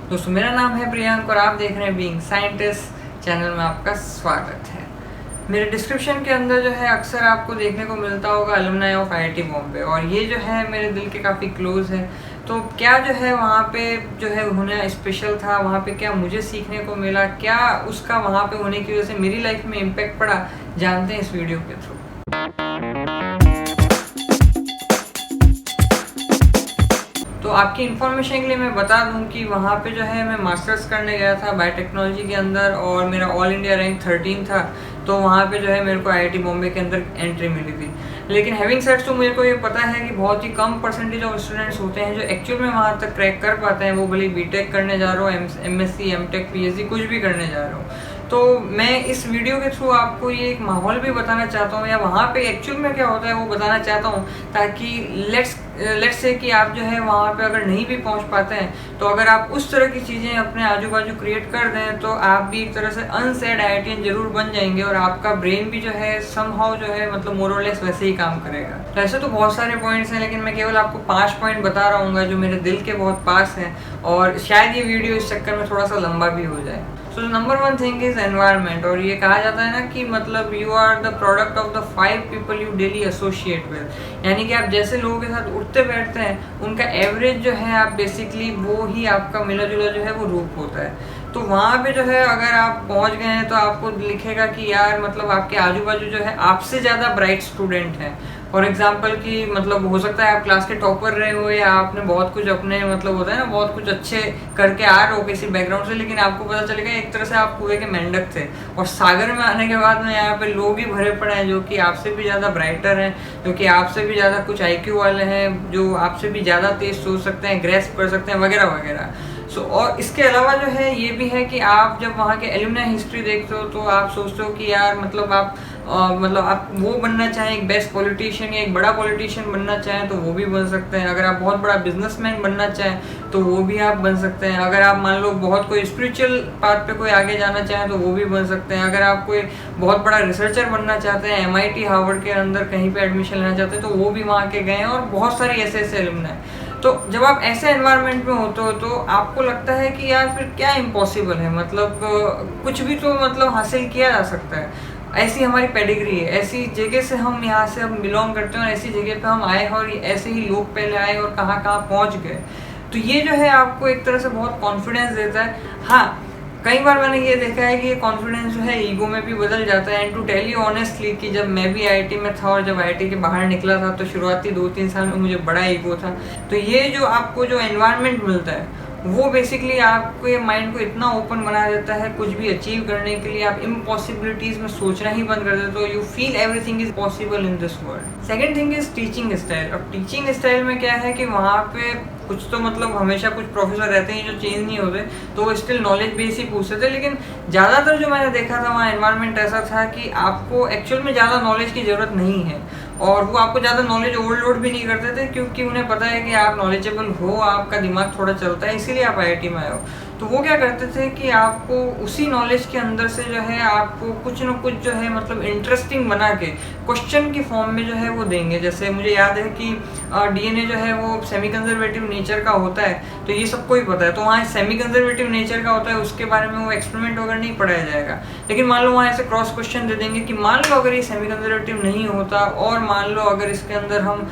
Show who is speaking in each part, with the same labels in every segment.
Speaker 1: दोस्तों मेरा नाम है प्रियंक और आप देख रहे हैं बीइंग साइंटिस्ट चैनल में आपका स्वागत है। मेरे डिस्क्रिप्शन के अंदर जो है अक्सर आपको देखने को मिलता होगा अलुमनाई ऑफ आईआईटी बॉम्बे, और ये जो है मेरे दिल के काफ़ी क्लोज है। तो क्या जो है वहाँ पे जो है होना स्पेशल था, वहाँ पे क्या मुझे सीखने को मिला, क्या उसका वहाँ पे होने की वजह से मेरी लाइफ में इम्पैक्ट पड़ा, जानते हैं इस वीडियो के थ्रू। तो आपकी इन्फॉर्मेशन के लिए मैं बता दूं कि वहाँ पे जो है मैं मास्टर्स करने गया था बायोटेक्नोलॉजी के अंदर, और मेरा ऑल इंडिया रैंक 13 था। तो वहाँ पे जो है मेरे को आईआईटी बॉम्बे के अंदर एंट्री मिली थी। लेकिन हैविंग सेड तो मेरे को ये पता है कि बहुत ही कम परसेंटेज ऑफ स्टूडेंट्स होते हैं जो एक्चुअल में वहाँ तक क्रैक कर पाते हैं। वो भले बीटेक करने जा रहे हो, एमएससी, एमटेक, पीएचडी कुछ भी करने जा रहे हो। तो मैं इस वीडियो के थ्रू आपको ये एक माहौल भी बताना चाहता हूँ, या वहाँ पे एक्चुअल में क्या होता है वो बताना चाहता हूँ, ताकि लेट्स से कि आप जो है वहाँ पे अगर नहीं भी पहुँच पाते हैं तो अगर आप उस तरह की चीज़ें अपने आजू बाजू क्रिएट कर दें तो आप भी एक तरह से अनसेड आईआईटीएन जरूर बन जाएंगे, और आपका ब्रेन भी जो है समहाउ जो है मतलब मोर और लेस वैसे ही काम करेगा। तो ऐसे तो बहुत सारे पॉइंट्स हैं, लेकिन मैं केवल आपको 5 पॉइंट बता रहा हूँ जो मेरे दिल के बहुत पास हैं, और शायद ये वीडियो इस चक्कर में थोड़ा सा लंबा भी हो जाए। So number 1 thing is environment, और ये कहा जाता है ना कि मतलब you are the product of the 5 people you daily associate with, यानी कि आप जैसे लोगों के साथ उठते बैठते हैं उनका एवरेज जो है आप बेसिकली वो ही आपका मिला जुला जो है वो रूप होता है। तो वहाँ पे जो है अगर आप पहुँच गए हैं तो आपको लिखेगा कि यार मतलब आपके आजू बाजू जो है आपसे ज़्यादा ब्राइट स्टूडेंट हैं। फॉर एग्जाम्पल कि मतलब हो सकता है आप क्लास के टॉपर रहे हो, या आपने बहुत कुछ अपने मतलब होता है ना बहुत कुछ अच्छे करके आ रहे हो किसी बैकग्राउंड से, लेकिन आपको पता चलेगा एक तरह से आप कुएं के मेंढक थे, और सागर में आने के बाद में यहाँ पे लोग ही भरे पड़े हैं जो कि आपसे भी ज़्यादा ब्राइटर हैं, जो कि आपसे भी ज़्यादा कुछ आईक्यू वाले हैं, जो आपसे भी ज़्यादा तेज सोच सकते हैं, ग्रेस्प कर सकते हैं, वगैरह वगैरह। और इसके अलावा जो है ये भी है कि आप जब वहाँ के एल्यूमनाई हिस्ट्री देखते हो तो आप सोचते हो कि यार मतलब आप वो बनना चाहें एक बेस्ट पॉलिटिशियन या एक बड़ा पॉलिटिशियन बनना चाहें तो वो भी बन सकते हैं। अगर आप बहुत बड़ा बिजनेसमैन बनना चाहें तो वो भी आप बन सकते हैं। अगर आप मान लो बहुत कोई स्पिरिचुअल पाथ पे कोई आगे जाना चाहें तो वो भी बन सकते हैं। अगर आप कोई बहुत बड़ा रिसर्चर बनना चाहते हैं, एमआईटी हार्वर्ड के अंदर कहीं पे एडमिशन लेना चाहते हैं तो वो भी वहाँ के गए हैं, और बहुत सारे ऐसे एल्यूमनाई। तो जब आप ऐसे एनवायरनमेंट में होते हो तो आपको लगता है कि यार फिर क्या इम्पॉसिबल है, मतलब कुछ भी तो मतलब हासिल किया जा सकता है। ऐसी हमारी पेडिग्री है, ऐसी जगह से हम यहाँ से हम बिलोंग करते हैं, और ऐसी जगह पे हम आए हैं, और ऐसे ही लोग पहले आए और कहाँ कहाँ पहुँच गए। तो ये जो है आपको एक तरह से बहुत कॉन्फिडेंस देता है। हाँ, कई बार मैंने ये देखा है कि ये कॉन्फिडेंस जो है ईगो में भी बदल जाता है। And to tell you honestly कि जब मैं भी आईआईटी में था और जब आईआईटी के बाहर निकला था तो शुरुआती 2-3 साल में मुझे बड़ा ईगो था। तो ये जो आपको जो एनवायरनमेंट मिलता है वो बेसिकली आपको ये माइंड को इतना ओपन बना देता है कुछ भी अचीव करने के लिए। आप इम्पॉसिबिलिटीज में सोचना ही बंद कर देते हो। You feel everything is possible in this world. Second thing is teaching style. अब टीचिंग स्टाइल में क्या है कि वहाँ पे कुछ तो मतलब हमेशा कुछ प्रोफेसर रहते हैं जो चेंज नहीं होते, तो वो स्टिल नॉलेज बेस ही पूछते थे। लेकिन ज़्यादातर जो मैंने देखा था वहाँ एनवायरनमेंट ऐसा था कि आपको एक्चुअल में ज़्यादा नॉलेज की ज़रूरत नहीं है, और वो आपको ज़्यादा नॉलेज ओवरलोड भी नहीं करते थे, क्योंकि उन्हें पता है कि आप नॉलेजेबल हो, आपका दिमाग थोड़ा चलता है, इसीलिए आप आईआईटी में आए हो। तो वो क्या करते थे कि आपको उसी नॉलेज के अंदर से जो है आपको कुछ ना कुछ जो है मतलब इंटरेस्टिंग बना के क्वेश्चन की फॉर्म में जो है वो देंगे। जैसे मुझे याद है कि डीएनए जो है वो सेमी कंजर्वेटिव नेचर का होता है, तो ये सबको ही पता है। तो वहाँ सेमी कंजर्वेटिव नेचर का होता है, उसके बारे में वो एक्सपेरिमेंट वगैरह नहीं पढ़ाया जाएगा। लेकिन मान लो वहाँ ऐसे क्रॉस क्वेश्चन दे देंगे कि मान लो अगर ये सेमी कंजर्वेटिव नहीं होता, और मान लो अगर इसके अंदर हम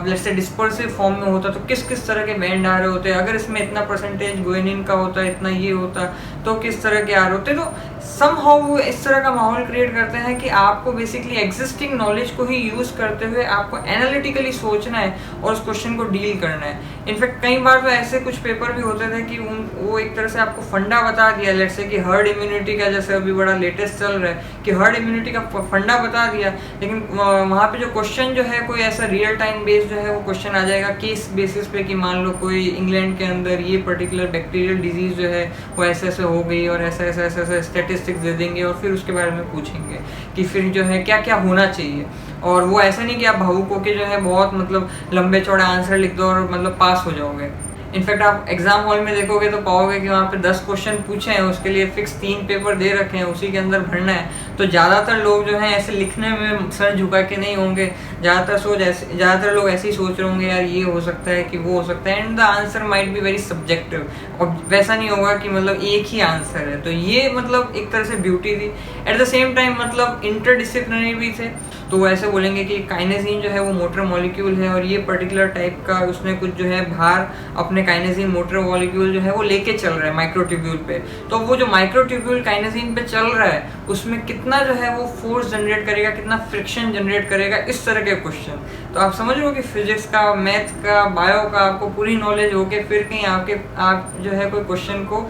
Speaker 1: लेट्स से डिस्पर्सिव फॉर्म में होता तो किस किस तरह के बैंड आ रहे होते, अगर इसमें इतना परसेंटेज गुआनिन का होता, इतना ये होता तो किस तरह के आ रहे होते। तो समहाउ वो इस तरह का माहौल क्रिएट करते हैं कि आपको बेसिकली एग्जिस्टिंग नॉलेज को ही यूज करते हुए आपको एनालिटिकली सोचना है और उस क्वेश्चन को डील करना है। इनफैक्ट कई बार तो ऐसे कुछ पेपर भी होते थे कि वो एक तरह से आपको फंडा बता दिया, लेट्स से कि हर्ड इम्यूनिटी का, जैसे अभी बड़ा लेटेस्ट चल रहा है कि हर्ड इम्यूनिटी का फंडा बता दिया, लेकिन वहाँ पे जो क्वेश्चन जो है कोई ऐसा रियल टाइम बेस्ड जो है वो क्वेश्चन आ जाएगा केस बेसिस पे कि मान लो कोई इंग्लैंड के अंदर ये पर्टिकुलर बैक्टीरियल डिजीज जो है वो ऐसे ऐसे हो गई, और ऐसा ऐसा ऐसा ऐसा स्टेटिस्टिक्स दे देंगे, और फिर उसके बारे में पूछेंगे कि फिर जो है क्या क्या होना चाहिए। और वो ऐसा नहीं कि आप भावुक होके जो है बहुत मतलब लंबे चौड़े आंसर लिख दो और मतलब पास हो जाओगे। इनफैक्ट आप एग्जाम हॉल में देखोगे तो पाओगे कि वहाँ पे 10 क्वेश्चन पूछे हैं, उसके लिए फिक्स 3 पेपर दे रखे हैं, उसी के अंदर भरना है। तो ज़्यादातर लोग जो हैं ऐसे लिखने में सर झुका के नहीं होंगे, ज़्यादातर लोग ऐसे ही सोच रहे होंगे यार ये हो सकता है कि वो हो सकता है, and the answer might be very subjective. और वैसा नहीं होगा कि मतलब एक ही आंसर है। तो ये मतलब एक तरह से ब्यूटी थी। एट द सेम टाइम मतलब इंटरडिसिप्लिनरी भी थे। तो वो ऐसे बोलेंगे कि काइनेसिन जो है वो मोटर मॉलिक्यूल है और ये पर्टिकुलर टाइप का उसने कुछ जो है बाहर अपने काइनेसिन मोटर मॉलिक्यूल जो है वो लेके चल रहा है माइक्रोट्यूब्यूल पे। तो वो जो माइक्रोट्यूब्यूल काइनेसिन पे चल रहा है उसमें कितना जो है वो फोर्स जनरेट करेगा, कितना फ्रिक्शन जनरेट करेगा, इस तरह के क्वेश्चन। तो आप समझ लो कि फिजिक्स का, मैथ का, बायो का आपको पूरी नॉलेज हो के फिर कहीं आप जो है कोई क्वेश्चन को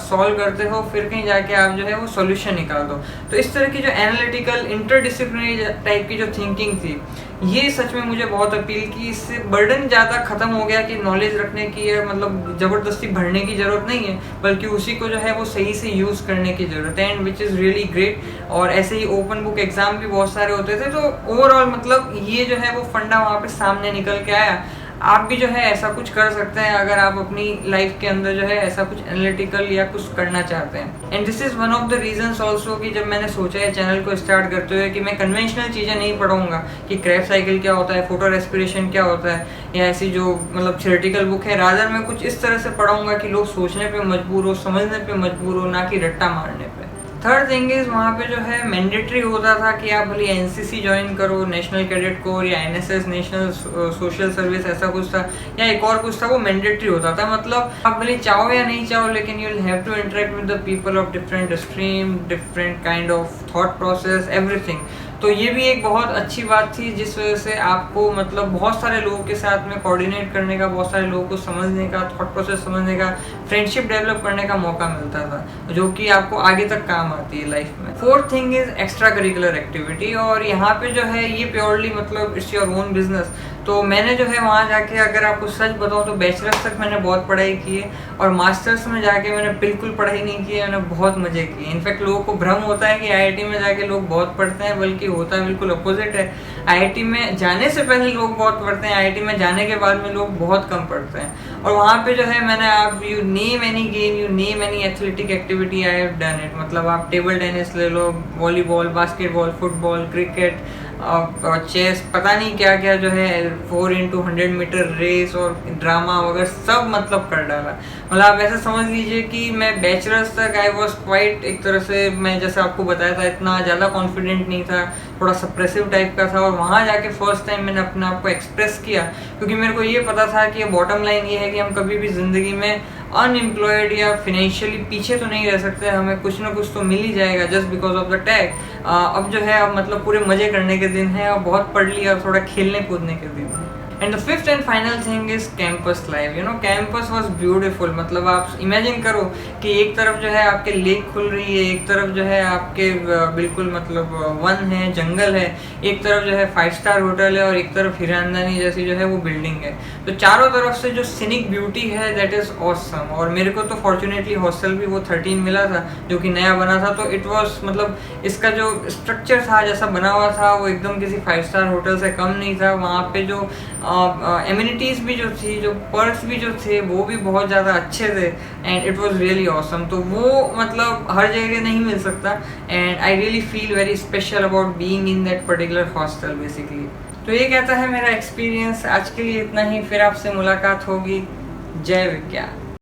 Speaker 1: सॉल्व करते हो, फिर कहीं जाके आप जो है वो सॉल्यूशन निकाल दो। तो इस तरह की जो एनालिटिकल इंटरडिसिप्लिनरी टाइप की जो थिंकिंग थी, ये सच में मुझे बहुत अपील की। इससे बर्डन ज़्यादा खत्म हो गया कि नॉलेज रखने की है, मतलब ज़बरदस्ती भरने की ज़रूरत नहीं है, बल्कि उसी को जो है वो सही से यूज़ करने की ज़रूरत है, and which is really great. और ऐसे ही ओपन बुक एग्ज़ाम भी बहुत सारे होते थे। तो ओवरऑल मतलब ये जो है वो फंडा वहाँ पे सामने निकल के आया। आप भी जो है ऐसा कुछ कर सकते हैं अगर आप अपनी लाइफ के अंदर जो है ऐसा कुछ एनालिटिकल या कुछ करना चाहते हैं। And this is one of the reasons also कि जब मैंने सोचा है चैनल को स्टार्ट करते हुए कि मैं कन्वेंशनल चीज़ें नहीं पढ़ाऊंगा कि क्रेब्स साइकिल क्या होता है, फोटो रेस्पिरेशन क्या होता है, या ऐसी जो मतलब थ्योरेटिकल बुक है। रादर मैं कुछ इस तरह से पढ़ाऊंगा कि लोग सोचने पे मजबूर हो, समझने पे मजबूर हो, ना कि रट्टा मारने पे। थर्ड थिंग इज वहाँ पे जो है मैंडेटरी होता था कि आप भले एनसीसी ज्वाइन करो, नेशनल कैडेट कोर, या एनएसएस नेशनल सोशल सर्विस, ऐसा कुछ था, या एक और कुछ था, वो मैंडेटरी होता था। मतलब आप भले चाहो या नहीं चाहो, लेकिन you will have to interact with the people of different stream, different kind of thought process, everything. तो ये भी एक बहुत अच्छी बात थी जिस वजह से आपको मतलब बहुत सारे लोगों के साथ में कोऑर्डिनेट करने का, बहुत सारे लोगों को समझने का, थॉट प्रोसेस समझने का, फ्रेंडशिप डेवलप करने का मौका मिलता था, जो कि आपको आगे तक काम आती है लाइफ में। Fourth thing is extra curricular activity. और यहाँ पे जो है ये प्योरली मतलब इट्स योर ओन बिजनेस। तो मैंने जो है वहाँ जाके, अगर आपको सच बताऊँ तो बैचलर्स तक मैंने बहुत पढ़ाई की है, और मास्टर्स में जाके मैंने बिल्कुल पढ़ाई नहीं की है। मैंने बहुत मज़े किए। इनफैक्ट लोगों को भ्रम होता है कि आईआईटी में जाके लोग बहुत पढ़ते हैं, बल्कि होता बिल्कुल अपोजिट है। आईआईटी में जाने से पहले लोग बहुत पढ़ते हैं, आईआईटी में जाने के बाद में लोग बहुत कम पढ़ते हैं। और वहाँ पे जो है मैंने, आप you name any game, you name any athletic activity, I have done it. मतलब आप टेबल टेनिस ले लो, volleyball, basketball, football, cricket, chess, पता नहीं क्या क्या जो है, 4x100 मीटर रेस और ड्रामा वगैरह सब मतलब कर डाला। मतलब आप ऐसा समझ लीजिए कि मैं बैचलर्स तक आई वॉज क्वाइट, एक तरह से मैं जैसे आपको बताया था इतना ज़्यादा कॉन्फिडेंट नहीं था, थोड़ा सप्रेसिव टाइप का था। और वहाँ जाके फर्स्ट टाइम मैंने अपने आप को एक्सप्रेस किया, क्योंकि मेरे को ये पता था कि बॉटम लाइन ये है कि हम कभी भी ज़िंदगी में अनएम्प्लॉयड या फिनेंशियली पीछे तो नहीं रह सकते, हमें कुछ ना कुछ तो मिल ही जाएगा just because of the tag. अब जो है अब मतलब पूरे मज़े करने के दिन है, और बहुत पढ़ लिया, और थोड़ा खेलने कूदने के दिन है। And the fifth and final thing is campus life. You know, campus was beautiful. मतलब आप इमेजिन करो कि एक तरफ जो है आपके लेक खुल रही है, एक तरफ जो है आपके बिल्कुल मतलब वन है, जंगल है, एक तरफ जो है 5 स्टार होटल है, और एक तरफ हीरानंदानी जैसी जो है वो बिल्डिंग है। तो चारों तरफ से जो सीनिक ब्यूटी है दैट इज ऑसम। और मेरे को तो फॉर्चुनेटली हॉस्टल भी वो 13 मिला था, जो कि नया बना था। तो इट वॉज मतलब इसका जो स्ट्रक्चर था, जैसा बना हुआ था, वो एकदम किसी 5 स्टार होटल से कम नहीं था। वहाँ पे जो एमिनिटीज़ भी जो थी, जो पर्क्स भी जो थे, वो भी बहुत ज़्यादा अच्छे थे, and it was really awesome. तो वो मतलब हर जगह नहीं मिल सकता, and I really feel very special about being in that particular hostel basically. तो ये कहता है मेरा एक्सपीरियंस। आज के लिए इतना ही, फिर आपसे मुलाकात होगी। जय विज्ञान।